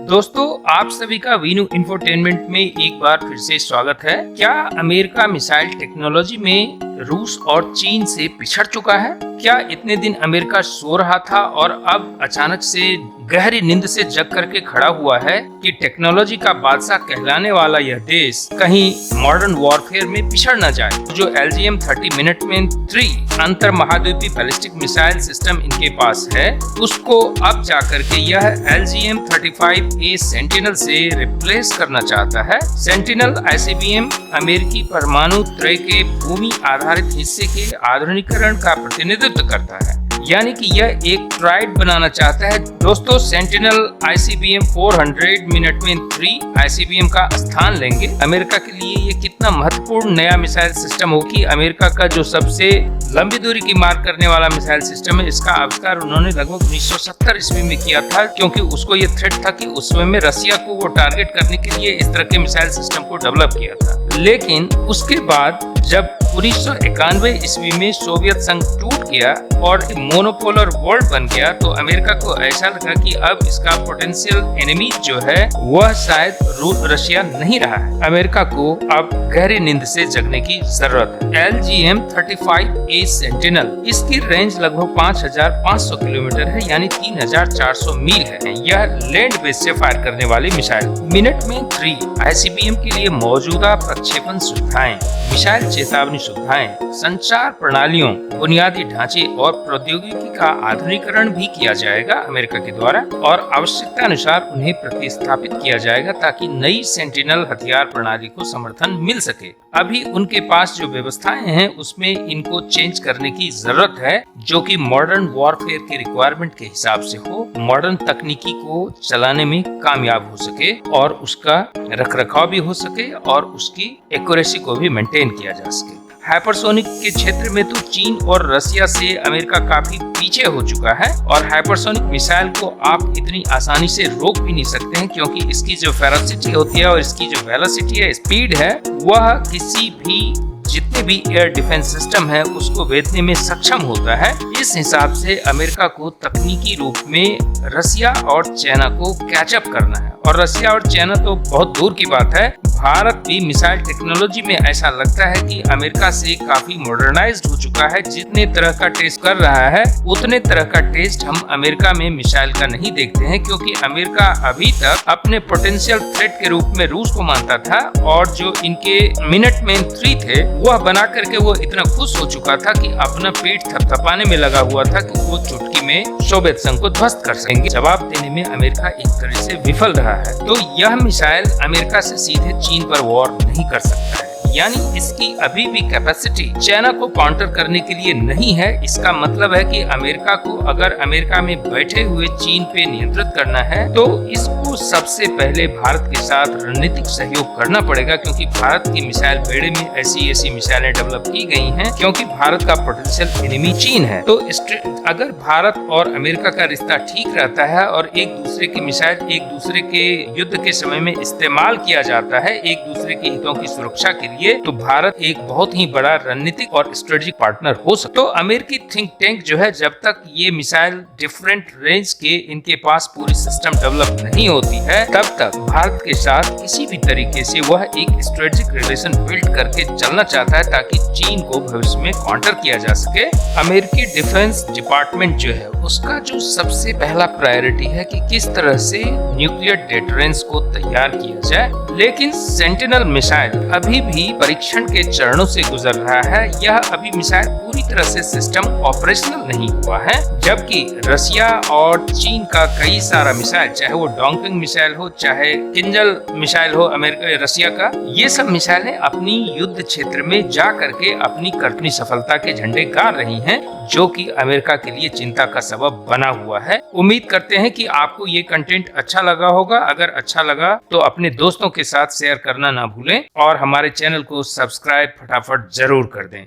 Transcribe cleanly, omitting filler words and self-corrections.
दोस्तों, आप सभी का वीनू इंफोटेनमेंट में एक बार फिर से स्वागत है। क्या अमेरिका मिसाइल टेक्नोलॉजी में रूस और चीन से पिछड़ चुका है? क्या इतने दिन अमेरिका सो रहा था और अब अचानक से गहरी नींद से जग करके खड़ा हुआ है कि टेक्नोलॉजी का बादशाह कहलाने वाला यह देश कहीं मॉडर्न वॉरफेयर में पिछड़ न जाए? जो LGM-30 मिनटमैन 3 अंतर महाद्वीपीय बैलिस्टिक मिसाइल सिस्टम इनके पास है, उसको अब जाकर के यह LGM-35A सेंटिनल से रिप्लेस करना चाहता है। सेंटिनल ICBM अमेरिकी परमाणु त्रय के भूमि आधारित हिस्से के आधुनिकीकरण का प्रतिनिधित्व करता है, यानी कि यह एक ट्राइड बनाना चाहता है। दोस्तों, सेंटिनल ICBM 400 मिनटमैन 3 ICBM का स्थान लेंगे। अमेरिका के लिए ये कितना महत्वपूर्ण नया मिसाइल सिस्टम हो कि अमेरिका का जो सबसे लंबी दूरी की मार करने वाला मिसाइल सिस्टम है, इसका आविष्कार उन्होंने लगभग 1970 ईस्वी में किया था, क्योंकि उसको ये थ्रेट था कि उस समय में रसिया को वो टारगेट करने के लिए इस तरह के मिसाइल सिस्टम को डेवलप किया था। लेकिन उसके बाद जब 1991 ईस्वी में सोवियत संघ टूट गया और मोनोपोलर वर्ल्ड बन गया, तो अमेरिका को ऐसा लगा कि अब इसका पोटेंशियल एनिमी जो है वह शायद रशिया नहीं रहा है। अमेरिका को अब गहरी नींद से जगने की जरूरत है। LGM-35A सेंटिनल, इसकी रेंज लगभग 5500 किलोमीटर है, यानी 3400 मील है। यह लैंड बेस से फायर करने वाली मिसाइल। मिनटमैन 3 ICBM के लिए मौजूदा प्रक्षेपण सुविधाएं, मिसाइल चेतावनी सुविधाएं, संचार प्रणालियों, बुनियादी ढांचे और प्रौद्योगिकी का आधुनिकीकरण भी किया जाएगा अमेरिका के द्वारा, और आवश्यकता अनुसार उन्हें प्रतिस्थापित किया जाएगा ताकि नई सेंटिनल हथियार प्रणाली को समर्थन मिल सके। अभी उनके पास जो व्यवस्थाएं हैं उसमें इनको चेंज करने की जरूरत है, जो कि मॉडर्न वॉरफेयर के रिक्वायरमेंट के हिसाब से हो, मॉडर्न तकनीकी को चलाने में कामयाब हो सके और उसका रखरखाव भी हो सके और उसकी एक्यूरेसी को भी मेंटेन किया जा सके। हाइपरसोनिक के क्षेत्र में तो चीन और रसिया से अमेरिका काफी पीछे हो चुका है, और हाइपरसोनिक मिसाइल को आप इतनी आसानी से रोक भी नहीं सकते हैं, क्योंकि इसकी जो फेरोसिटी होती है और इसकी जो वेलोसिटी है, स्पीड है, वह किसी भी जितने भी एयर डिफेंस सिस्टम है उसको भेदने में सक्षम होता है। इस हिसाब से अमेरिका को तकनीकी रूप में रसिया और चाइना को कैचअप करना है, और रसिया और चाइना तो बहुत दूर की बात है। भारत भी मिसाइल टेक्नोलॉजी में ऐसा लगता है कि अमेरिका से काफी मॉडर्नाइज्ड हो चुका है। जितने तरह का टेस्ट कर रहा है उतने तरह का टेस्ट हम अमेरिका में मिसाइल का नहीं देखते हैं, क्योंकि अमेरिका अभी तक अपने पोटेंशियल थ्रेट के रूप में रूस को मानता था, और जो इनके मिनटमैन 3 थे वह बना करके वो इतना खुश हो चुका था कि अपना पेट थपथपाने में लगा हुआ था कि वो चुटकी में सोवियत संघ को ध्वस्त कर सकेंगे। जवाब देने में अमेरिका एक तरह से विफल रहा है। तो यह मिसाइल अमेरिका से सीधे चीन पर वॉर नहीं कर सकता है, यानी इसकी अभी भी कैपेसिटी चाइना को काउंटर करने के लिए नहीं है। इसका मतलब है कि अमेरिका को अगर अमेरिका में बैठे हुए चीन पे नियंत्रित करना है तो इसको सबसे पहले भारत के साथ रणनीतिक सहयोग करना पड़ेगा, क्योंकि भारत की मिसाइल बेड़े में ऐसी मिसाइलें डेवलप की गई हैं, क्योंकि भारत का पोटेंशियल एनिमी चीन है। तो अगर भारत और अमेरिका का रिश्ता ठीक रहता है और एक दूसरे की मिसाइल एक दूसरे के युद्ध के समय में इस्तेमाल किया जाता है एक दूसरे के हितों की सुरक्षा के लिए, तो भारत एक बहुत ही बड़ा रणनीतिक और स्ट्रेटेजिक पार्टनर हो सकता है। तो अमेरिकी थिंक टैंक जो है, जब तक ये मिसाइल डिफरेंट रेंज के इनके पास पूरी सिस्टम डेवलप नहीं होती है, तब तक भारत के साथ किसी भी तरीके से वह एक स्ट्रेटेजिक रिलेशन बिल्ड करके चलना चाहता है, ताकि चीन को भविष्य में काउंटर किया जा सके। अमेरिकी डिफेंस डिपार्टमेंट जो है उसका जो सबसे पहला प्रायोरिटी है कि किस तरह से न्यूक्लियर डेटरेंस को तैयार किया जाए। लेकिन सेंटिनल मिसाइल अभी भी परीक्षण के चरणों से गुजर रहा है। यह अभी मिसाइल पूरी तरह से सिस्टम ऑपरेशनल नहीं हुआ है, जबकि रसिया और चीन का कई सारा मिसाइल, चाहे वो डोंगफिंग मिसाइल हो, चाहे किंजल मिसाइल हो अमेरिका रसिया का, ये सब मिसाइलें अपनी युद्ध क्षेत्र में जा करके अपनी सफलता के झंडे गाड़ रही हैं, जो कि अमेरिका के लिए चिंता का सबब बना हुआ है। उम्मीद करते हैं कि आपको ये कंटेंट अच्छा लगा होगा। अगर अच्छा लगा तो अपने दोस्तों के साथ शेयर करना ना भूलें, और हमारे चैनल को सब्सक्राइब फटाफट जरूर कर दें।